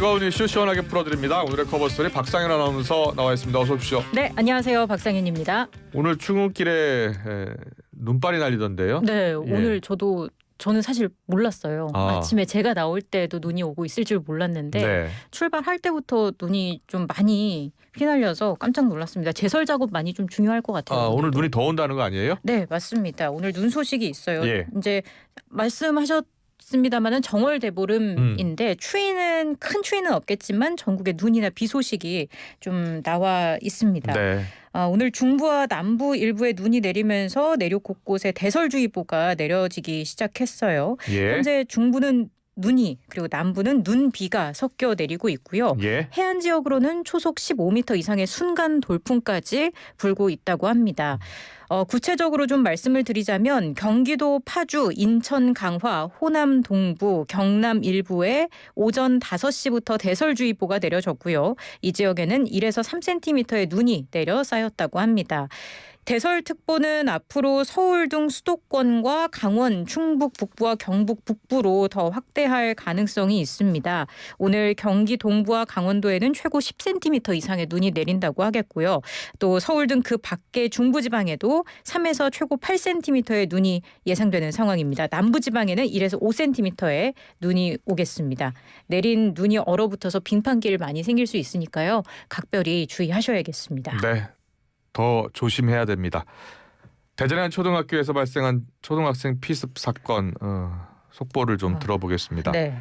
뜨거운 이슈 시원하게 풀어드립니다. 오늘의 커버스토리 박상현 아나운서 나와 있습니다. 어서 오십시오. 네, 안녕하세요. 박상현입니다. 오늘 출근길에 눈발이 날리던데요. 네, 예. 오늘 저는 사실 몰랐어요. 아. 아침에 제가 나올 때도 눈이 오고 있을 줄 몰랐는데 네. 출발할 때부터 눈이 좀 많이 휘날려서 깜짝 놀랐습니다. 제설 작업 많이 좀 중요할 것 같아요. 오늘 눈이 더 온다는 거 아니에요? 네, 맞습니다. 오늘 눈 소식이 있어요. 예. 이제 말씀하셨습니다마는 정월대보름인데 큰 추위는 없겠지만 전국에 눈이나 비 소식이 좀 나와 있습니다. 네. 오늘 중부와 남부 일부에 눈이 내리면서 내륙 곳곳에 대설주의보가 내려지기 시작했어요. 예. 현재 중부는 눈이 그리고 남부는 눈비가 섞여 내리고 있고요. 예. 해안 지역으로는 초속 15m 이상의 순간 돌풍까지 불고 있다고 합니다. 구체적으로 좀 말씀을 드리자면 경기도 파주, 인천 강화, 호남 동부, 경남 일부에 오전 5시부터 대설주의보가 내려졌고요. 이 지역에는 1에서 3cm의 눈이 내려 쌓였다고 합니다. 대설특보는 앞으로 서울 등 수도권과 강원, 충북 북부와 경북 북부로 더 확대할 가능성이 있습니다. 오늘 경기 동부와 강원도에는 최고 10cm 이상의 눈이 내린다고 하겠고요. 또 서울 등 그 밖의 중부지방에도 3에서 최고 8cm의 눈이 예상되는 상황입니다. 남부지방에는 1에서 5cm의 눈이 오겠습니다. 내린 눈이 얼어붙어서 빙판길 많이 생길 수 있으니까요. 각별히 주의하셔야겠습니다. 네. 더 조심해야 됩니다. 대전의 한 초등학교에서 발생한 초등학생 피습 사건 속보를 좀 들어보겠습니다. 네.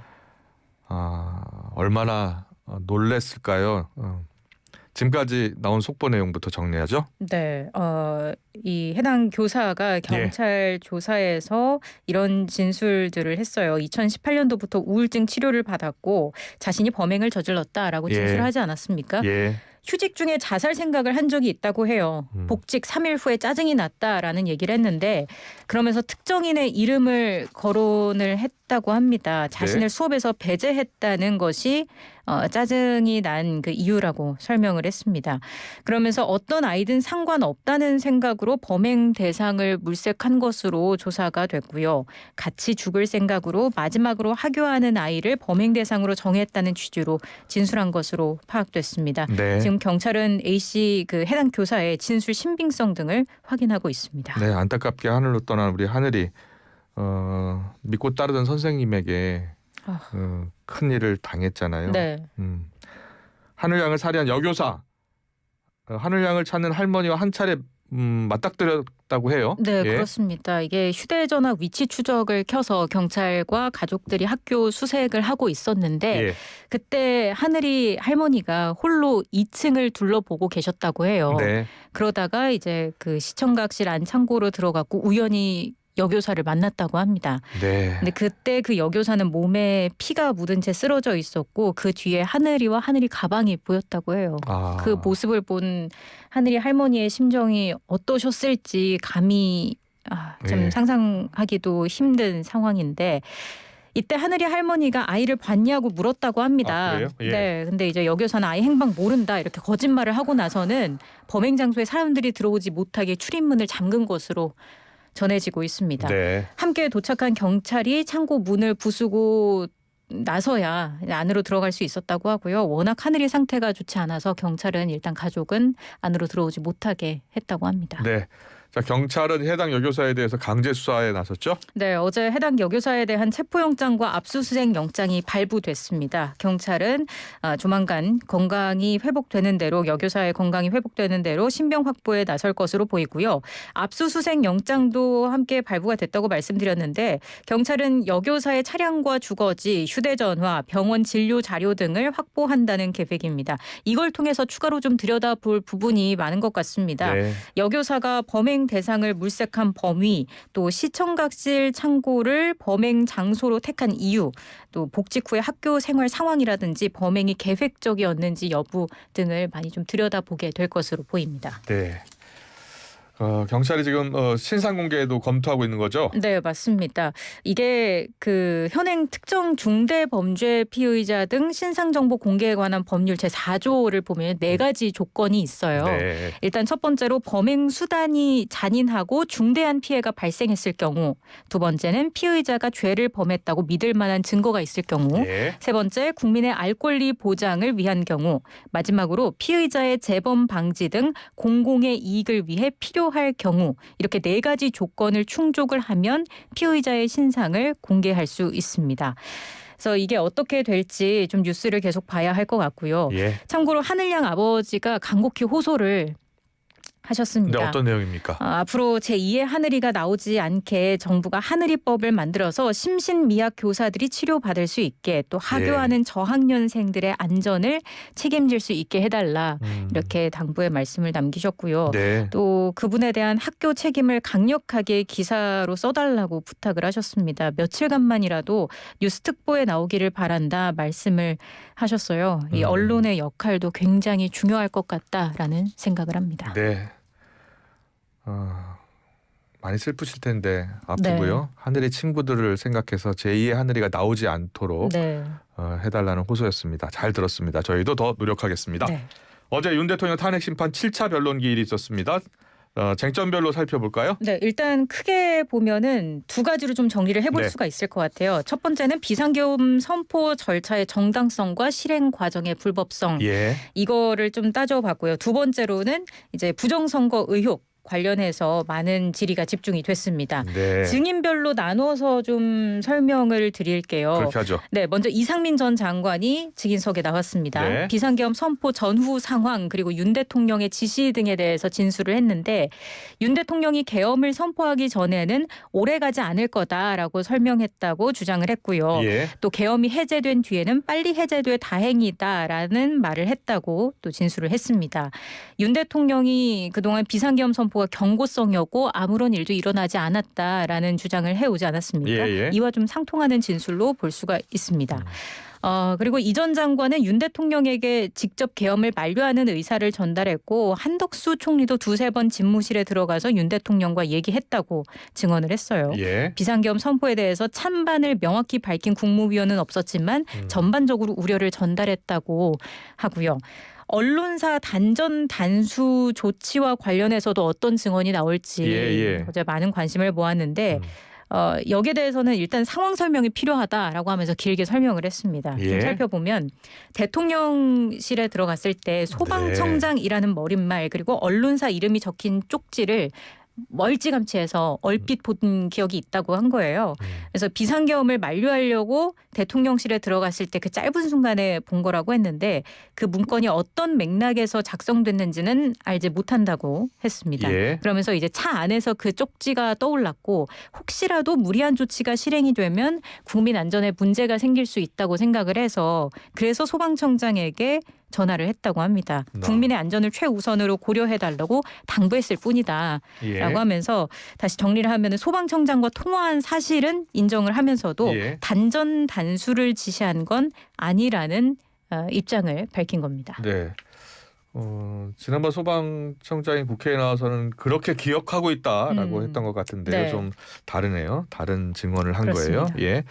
얼마나 놀랬을까요? 지금까지 나온 속보 내용부터 정리하죠. 네, 이 해당 교사가 경찰 조사에서 이런 진술들을 했어요. 2018년도부터 우울증 치료를 받았고 자신이 범행을 저질렀다라고 진술하지 않았습니까? 예. 휴직 중에 자살 생각을 한 적이 있다고 해요. 복직 3일 후에 짜증이 났다라는 얘기를 했는데 그러면서 특정인의 이름을 거론을 했다고 합니다. 자신을 수업에서 배제했다는 것이 짜증이 난 그 이유라고 설명을 했습니다. 그러면서 어떤 아이든 상관없다는 생각으로 범행 대상을 물색한 것으로 조사가 됐고요. 같이 죽을 생각으로 마지막으로 하교하는 아이를 범행 대상으로 정했다는 취지로 진술한 것으로 파악됐습니다. 네. 지금 경찰은 A씨 그 해당 교사의 진술 신빙성 등을 확인하고 있습니다. 네, 안타깝게 하늘로 떠난 우리 하늘이 믿고 따르던 선생님에게 큰 일을 당했잖아요. 네. 하늘 양을 살해한 여교사, 하늘 양을 찾는 할머니와 한 차례 맞닥뜨렸다고 해요. 네, 예. 그렇습니다. 이게 휴대전화 위치 추적을 켜서 경찰과 가족들이 학교 수색을 하고 있었는데 예. 그때 하늘이 할머니가 홀로 2층을 둘러보고 계셨다고 해요. 네. 그러다가 이제 그 시청각실 안 창고로 들어갔고 우연히 여교사를 만났다고 합니다. 네. 근데 그때 그 여교사는 몸에 피가 묻은 채 쓰러져 있었고 그 뒤에 하늘이와 하늘이 가방이 보였다고 해요. 그 모습을 본 하늘이 할머니의 심정이 어떠셨을지 감히 좀 상상하기도 힘든 상황인데 이때 하늘이 할머니가 아이를 봤냐고 물었다고 합니다. 그래요? 예. 네, 근데 이제 여교사는 아이 행방 모른다 이렇게 거짓말을 하고 나서는 범행 장소에 사람들이 들어오지 못하게 출입문을 잠근 것으로 전해지고 있습니다. 네. 함께 도착한 경찰이 창고 문을 부수고 나서야 안으로 들어갈 수 있었다고 하고요. 워낙 하늘이 상태가 좋지 않아서 경찰은 일단 가족은 안으로 들어오지 못하게 했다고 합니다. 네. 자, 경찰은 해당 여교사에 대해서 강제 수사에 나섰죠? 네, 어제 해당 여교사에 대한 체포영장과 압수수색 영장이 발부됐습니다. 경찰은 조만간 건강이 회복되는 대로 여교사의 건강이 회복되는 대로 신병 확보에 나설 것으로 보이고요. 압수수색 영장도 함께 발부가 됐다고 말씀드렸는데 경찰은 여교사의 차량과 주거지, 휴대전화, 병원 진료 자료 등을 확보한다는 계획입니다. 이걸 통해서 추가로 좀 들여다볼 부분이 많은 것 같습니다. 네. 여교사가 범행 대상을 물색한 범위, 또 시청각실 창고를 범행 장소로 택한 이유, 또 복직 후의 학교 생활 상황이라든지 범행이 계획적이었는지 여부 등을 많이 좀 들여다보게 될 것으로 보입니다. 네. 경찰이 지금 신상 공개도 검토하고 있는 거죠? 네, 맞습니다. 이게 그 현행 특정 중대 범죄 피의자 등 신상 정보 공개에 관한 법률 제4조를 보면 4가지 조건이 있어요. 네. 일단 첫 번째로 범행 수단이 잔인하고 중대한 피해가 발생했을 경우, 두 번째는 피의자가 죄를 범했다고 믿을 만한 증거가 있을 경우, 예. 세 번째 국민의 알 권리 보장을 위한 경우, 마지막으로 피의자의 재범 방지 등 공공의 이익을 위해 필요할 경우, 이렇게 4가지 조건을 충족을 하면 피의자의 신상을 공개할 수 있습니다. 그래서 이게 어떻게 될지 좀 뉴스를 계속 봐야 할 것 같고요. 예. 참고로 하늘양 아버지가 간곡히 호소를 하셨습니다. 네, 어떤 내용입니까? 앞으로 제2의 하늘이가 나오지 않게 정부가 하늘이법을 만들어서 심신미약 교사들이 치료받을 수 있게, 또 하교하는 저학년생들의 안전을 책임질 수 있게 해달라, 이렇게 당부의 말씀을 남기셨고요. 네. 또 그분에 대한 학교 책임을 강력하게 기사로 써달라고 부탁을 하셨습니다. 며칠간만이라도 뉴스 특보에 나오기를 바란다 말씀을 하셨어요. 이 언론의 역할도 굉장히 중요할 것 같다라는 생각을 합니다. 네. 많이 슬프실 텐데 아프고요. 네. 하늘의 친구들을 생각해서 제2의 하늘이가 나오지 않도록 네. 해달라는 호소였습니다. 잘 들었습니다. 저희도 더 노력하겠습니다. 네. 어제 윤 대통령 탄핵 심판 7차 변론 기일이 있었습니다. 쟁점별로 살펴볼까요? 네, 일단 크게 보면은 2가지로 좀 정리를 해볼 네. 수가 있을 것 같아요. 첫 번째는 비상계엄 선포 절차의 정당성과 실행 과정의 불법성, 예. 이거를 좀 따져봤고요. 두 번째로는 이제 부정선거 의혹 관련해서 많은 질의가 집중이 됐습니다. 네. 증인별로 나눠서 좀 설명을 드릴게요. 그렇게 하죠. 네, 먼저 이상민 전 장관이 증인석에 나왔습니다. 네. 비상계엄 선포 전후 상황, 그리고 윤 대통령의 지시 등에 대해서 진술을 했는데, 윤 대통령이 계엄을 선포하기 전에는 오래가지 않을 거다라고 설명했다고 주장을 했고요. 예. 또 계엄이 해제된 뒤에는 빨리 해제돼 다행이다라는 말을 했다고 또 진술을 했습니다. 윤 대통령이 그동안 비상계엄 선포가 경고성이었고 아무런 일도 일어나지 않았다라는 주장을 해오지 않았습니까? 예. 이와 좀 상통하는 진술로 볼 수가 있습니다. 그리고 이 전 장관은 윤 대통령에게 직접 계엄을 만료하는 의사를 전달했고, 한덕수 총리도 2-3번 집무실에 들어가서 윤 대통령과 얘기했다고 증언을 했어요. 예. 비상계엄 선포에 대해서 찬반을 명확히 밝힌 국무위원은 없었지만 전반적으로 우려를 전달했다고 하고요. 언론사 단전 단수 조치와 관련해서도 어떤 증언이 나올지 어제 많은 관심을 모았는데 여기에 대해서는 일단 상황 설명이 필요하다라고 하면서 길게 설명을 했습니다. 예. 좀 살펴보면 대통령실에 들어갔을 때 소방청장이라는 머릿말, 그리고 언론사 이름이 적힌 쪽지를 멀찌감치해서 얼핏 본 기억이 있다고 한 거예요. 그래서 비상계엄을 만료하려고 대통령실에 들어갔을 때 그 짧은 순간에 본 거라고 했는데, 그 문건이 어떤 맥락에서 작성됐는지는 알지 못한다고 했습니다. 예. 그러면서 이제 차 안에서 그 쪽지가 떠올랐고, 혹시라도 무리한 조치가 실행이 되면 국민 안전에 문제가 생길 수 있다고 생각을 해서, 그래서 소방청장에게 전화를 했다고 합니다. 국민의 안전을 최우선으로 고려해달라고 당부했을 뿐이다. 예. 라고 하면서 다시 정리를 하면 소방청장과 통화한 사실은 인정을 하면서도 예. 단전 단수를 지시한 건 아니라는 입장을 밝힌 겁니다. 네. 지난번 소방청장이 국회에 나와서는 그렇게 기억하고 있다라고 했던 것 같은데요. 네. 좀 다르네요. 다른 증언을 한 그렇습니다. 거예요. 예.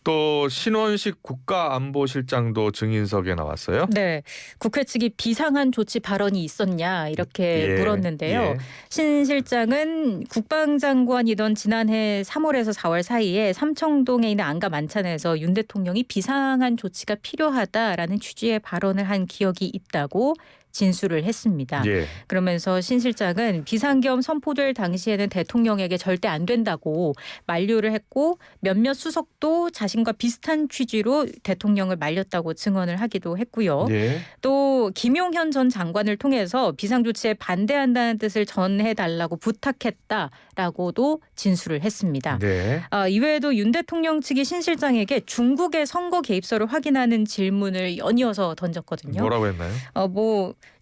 또 신원식 국가안보실장도 증인석에 나왔어요. 네, 국회 측이 비상한 조치 발언이 있었냐 이렇게 물었는데요. 예. 신 실장은 국방장관이던 지난해 3월에서 4월 사이에 삼청동에 있는 안가 만찬에서 윤 대통령이 비상한 조치가 필요하다라는 취지의 발언을 한 기억이 있다고 진술을 했습니다. 예. 그러면서 신 실장은 비상계엄 선포될 당시에는 대통령에게 절대 안 된다고 만류를 했고, 몇몇 수석도 자신과 비슷한 취지로 대통령을 말렸다고 증언을 하기도 했고요. 예. 또 김용현 전 장관을 통해서 비상조치에 반대한다는 뜻을 전해달라고 부탁했다라고도 진술을 했습니다. 네. 이외에도 윤 대통령 측이 신 실장에게 중국의 선거 개입설을 확인하는 질문을 연이어서 던졌거든요. 뭐라고 했나요?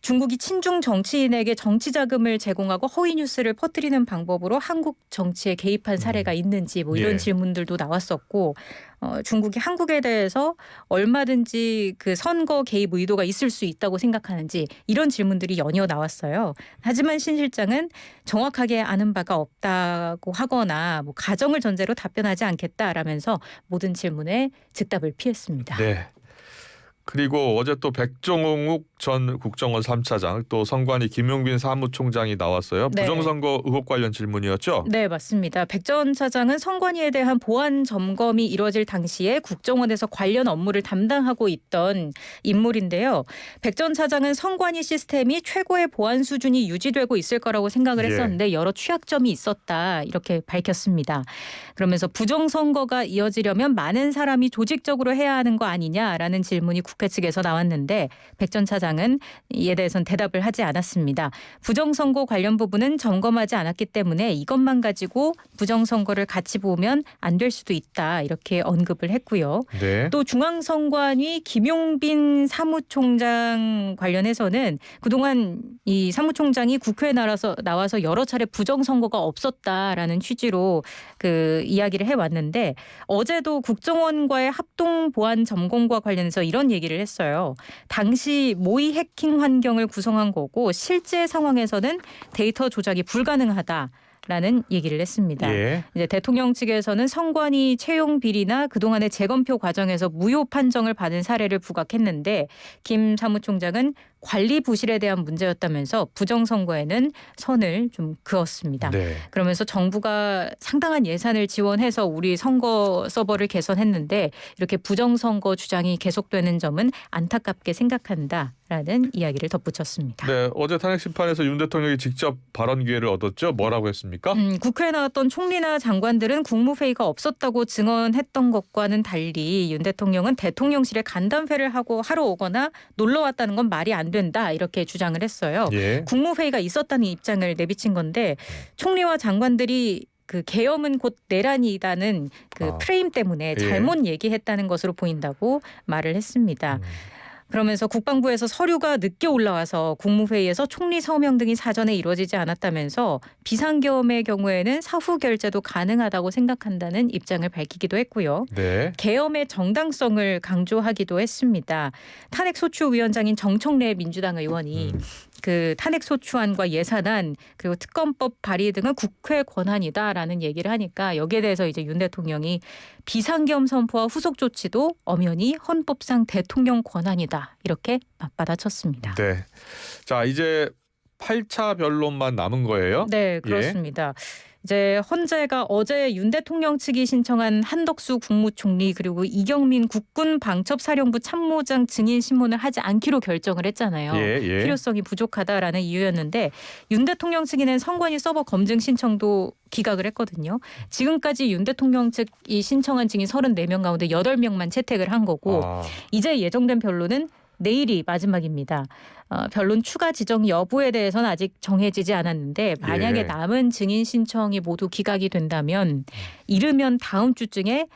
중국이 친중 정치인에게 정치 자금을 제공하고 허위 뉴스를 퍼뜨리는 방법으로 한국 정치에 개입한 사례가 있는지 뭐 이런 예. 질문들도 나왔었고 중국이 한국에 대해서 얼마든지 그 선거 개입 의도가 있을 수 있다고 생각하는지 이런 질문들이 연이어 나왔어요. 하지만 신 실장은 정확하게 아는 바가 없다고 하거나 뭐 가정을 전제로 답변하지 않겠다라면서 모든 질문에 즉답을 피했습니다. 네. 그리고 어제 또 백종욱 전 국정원 3차장 또 선관위 김용빈 사무총장이 나왔어요. 네. 부정선거 의혹 관련 질문이었죠? 네, 맞습니다. 백 전 차장은 선관위에 대한 보안 점검이 이뤄질 당시에 국정원에서 관련 업무를 담당하고 있던 인물인데요. 백 전 차장은 선관위 시스템이 최고의 보안 수준이 유지되고 있을 거라고 생각을 예. 했었는데 여러 취약점이 있었다 이렇게 밝혔습니다. 그러면서 부정선거가 이어지려면 많은 사람이 조직적으로 해야 하는 거 아니냐라는 질문이 국회 측에서 나왔는데 백 전 차장은 이에 대해서는 대답을 하지 않았습니다. 부정선거 관련 부분은 점검하지 않았기 때문에 이것만 가지고 부정선거를 같이 보면 안 될 수도 있다 이렇게 언급을 했고요. 네. 또 중앙선관위 김용빈 사무총장 관련해서는 그동안 이 사무총장이 국회에 나와서 여러 차례 부정선거가 없었다라는 취지로 그 이야기를 해왔는데 어제도 국정원과의 합동보안 점검과 관련해서 이런 얘기를 했어요. 당시 모의 해킹 환경을 구성한 거고 실제 상황에서는 데이터 조작이 불가능하다. 라는 얘기를 했습니다. 예. 이제 대통령 측에서는 선관위 채용 비리나 그동안의 재검표 과정에서 무효 판정을 받은 사례를 부각했는데 김 사무총장은 관리 부실에 대한 문제였다면서 부정선거에는 선을 좀 그었습니다. 네. 그러면서 정부가 상당한 예산을 지원해서 우리 선거 서버를 개선했는데 이렇게 부정선거 주장이 계속되는 점은 안타깝게 생각한다라는 이야기를 덧붙였습니다. 네. 어제 탄핵 심판에서 윤 대통령이 직접 발언 기회를 얻었죠. 뭐라고 했습니까? 국회에 나왔던 총리나 장관들은 국무회의가 없었다고 증언했던 것과는 달리 윤 대통령은 대통령실에 간담회를 하러 오거나 놀러 왔다는 건 말이 안 된다 이렇게 주장을 했어요. 예. 국무회의가 있었다는 입장을 내비친 건데 총리와 장관들이 그 계엄은 곧 내란이다는 그 프레임 때문에 잘못 얘기했다는 것으로 보인다고 말을 했습니다. 그러면서 국방부에서 서류가 늦게 올라와서 국무회의에서 총리 서명 등이 사전에 이루어지지 않았다면서 비상계엄의 경우에는 사후 결재도 가능하다고 생각한다는 입장을 밝히기도 했고요. 네. 계엄의 정당성을 강조하기도 했습니다. 탄핵소추위원장인 정청래 민주당 의원이 그 탄핵소추안과 예산안 그리고 특검법 발의 등은 국회 권한이다라는 얘기를 하니까 여기에 대해서 이제 윤 대통령이 비상계엄 선포와 후속 조치도 엄연히 헌법상 대통령 권한이다 이렇게 맞받아쳤습니다. 네. 자, 이제 8차 변론만 남은 거예요? 네, 그렇습니다. 이제 헌재가 어제 윤 대통령 측이 신청한 한덕수 국무총리 그리고 이경민 국군방첩사령부 참모장 증인 신문을 하지 않기로 결정을 했잖아요. 예. 필요성이 부족하다라는 이유였는데 윤 대통령 측에는 선관위 서버 검증 신청도 기각을 했거든요. 지금까지 윤 대통령 측이 신청한 증인 34명 가운데 8명만 채택을 한 거고 이제 예정된 변론은 내일이 마지막입니다. 변론 추가 지정 여부에 대해서는 아직 정해지지 않았는데 만약에 남은 증인 신청이 모두 기각이 된다면 이르면 다음 주중에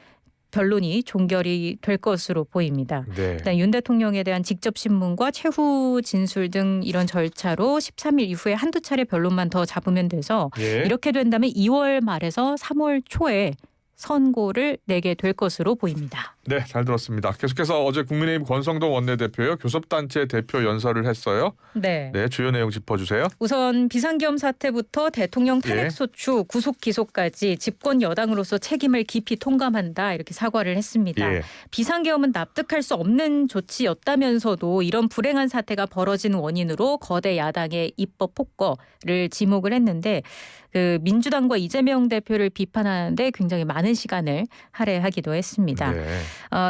변론이 종결이 될 것으로 보입니다. 네. 일단 윤 대통령에 대한 직접 신문과 최후 진술 등 이런 절차로 13일 이후에 한두 차례 변론만 더 잡으면 돼서 이렇게 된다면 2월 말에서 3월 초에 선고를 내게 될 것으로 보입니다. 네, 잘 들었습니다. 계속해서 어제 국민의힘 권성동 원내대표요. 교섭단체 대표 연설을 했어요. 네. 네, 주요 내용 짚어주세요. 우선 비상계엄 사태부터 대통령 탄핵소추, 구속 기소까지 집권 여당으로서 책임을 깊이 통감한다 이렇게 사과를 했습니다. 비상계엄은 납득할 수 없는 조치였다면서도 이런 불행한 사태가 벌어진 원인으로 거대 야당의 입법 폭거를 지목을 했는데 그 민주당과 이재명 대표를 비판하는데 굉장히 많은 시간을 할애하기도 했습니다.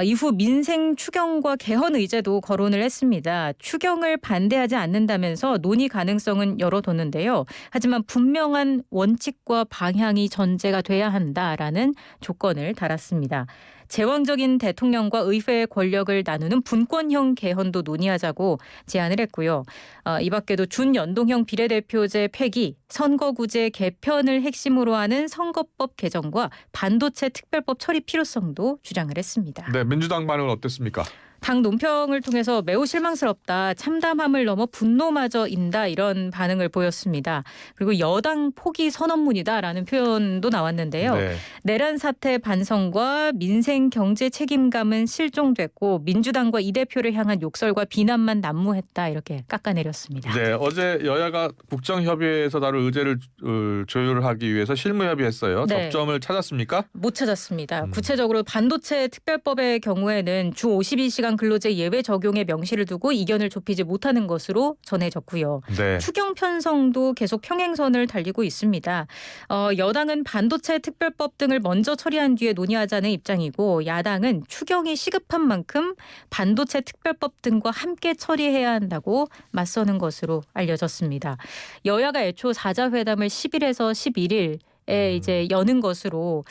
이후 민생 추경과 개헌 의제도 거론을 했습니다. 추경을 반대하지 않는다면서 논의 가능성은 열어뒀는데요. 하지만 분명한 원칙과 방향이 전제가 돼야 한다라는 조건을 달았습니다. 제왕적인 대통령과 의회의 권력을 나누는 분권형 개헌도 논의하자고 제안을 했고요. 이 밖에도 준연동형 비례대표제 폐기, 선거구제 개편을 핵심으로 하는 선거법 개정과 반도체 특별법 처리 필요성도 주장을 했습니다. 네, 민주당 반응은 어땠습니까? 당 논평을 통해서 매우 실망스럽다. 참담함을 넘어 분노마저 인다. 이런 반응을 보였습니다. 그리고 여당 포기 선언문이다라는 표현도 나왔는데요. 네. 내란 사태 반성과 민생 경제 책임감은 실종됐고 민주당과 이 대표를 향한 욕설과 비난만 난무했다. 이렇게 깎아내렸습니다. 네, 어제 여야가 국정협의회에서 다룰 의제를 조율하기 위해서 실무협의했어요. 네. 접점을 찾았습니까? 못 찾았습니다. 구체적으로 반도체 특별법의 경우에는 주 52시간 근로제 예외 적용의 명시를 두고 이견을 좁히지 못하는 것으로 전해졌고요. 네. 추경 편성도 계속 평행선을 달리고 있습니다. 여당은 반도체 특별법 등을 먼저 처리한 뒤에 논의하자는 입장이고 야당은 추경이 시급한 만큼 반도체 특별법 등과 함께 처리해야 한다고 맞서는 것으로 알려졌습니다. 여야가 애초 4자 회담을 10일에서 11일에 이제 여는 것으로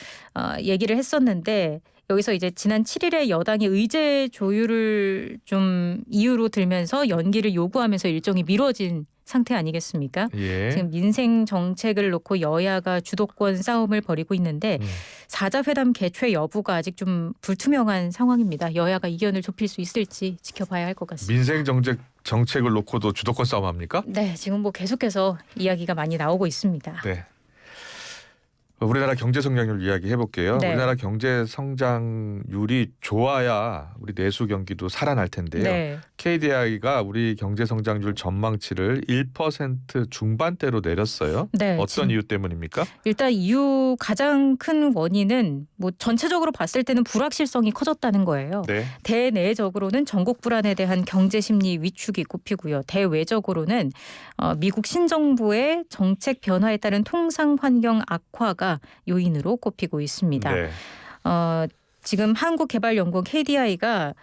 얘기를 했었는데 여기서 이제 지난 7일에 여당이 의제 조율을 좀 이유로 들면서 연기를 요구하면서 일정이 미뤄진 상태 아니겠습니까? 예. 지금 민생 정책을 놓고 여야가 주도권 싸움을 벌이고 있는데 4자 회담 개최 여부가 아직 좀 불투명한 상황입니다. 여야가 이견을 좁힐 수 있을지 지켜봐야 할 것 같습니다. 민생 정책을 놓고도 주도권 싸움합니까? 네, 지금 뭐 계속해서 이야기가 많이 나오고 있습니다. 네. 우리나라 경제 성장률 이야기해 볼게요. 네. 우리나라 경제 성장률이 좋아야 우리 내수 경기도 살아날 텐데요. 네. KDI가 우리 경제 성장률 전망치를 1% 중반대로 내렸어요. 네, 어떤 이유 때문입니까? 일단 이유 가장 큰 원인은 뭐 전체적으로 봤을 때는 불확실성이 커졌다는 거예요. 네. 대내적으로는 전국 불안에 대한 경제 심리 위축이 꼽히고요. 대외적으로는 미국 신정부의 정책 변화에 따른 통상 환경 악화가 요인으로 꼽히고 있습니다. 네. 지금 한국개발연구원 KDI가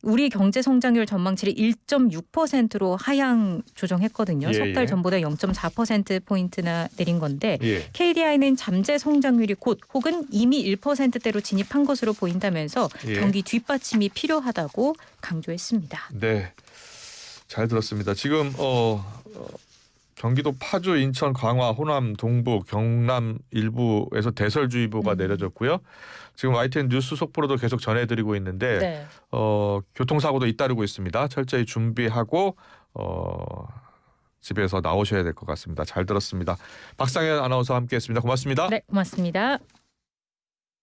우리 경제 성장률 전망치를 1.6%로 하향 조정했거든요. 예, 석 달 예. 전보다 0.4%포인트나 내린 건데 예. KDI는 잠재 성장률이 곧 혹은 이미 1%대로 진입한 것으로 보인다면서 예. 경기 뒷받침이 필요하다고 강조했습니다. 네. 잘 들었습니다. 지금 경기도 파주, 인천, 강화, 호남, 동부, 경남 일부에서 대설주의보가 내려졌고요. 지금 YTN 뉴스 속보로도 계속 전해드리고 있는데 네. 교통사고도 잇따르고 있습니다. 철저히 준비하고 집에서 나오셔야 될 것 같습니다. 잘 들었습니다. 박상현 아나운서와 함께했습니다. 고맙습니다. 네, 고맙습니다.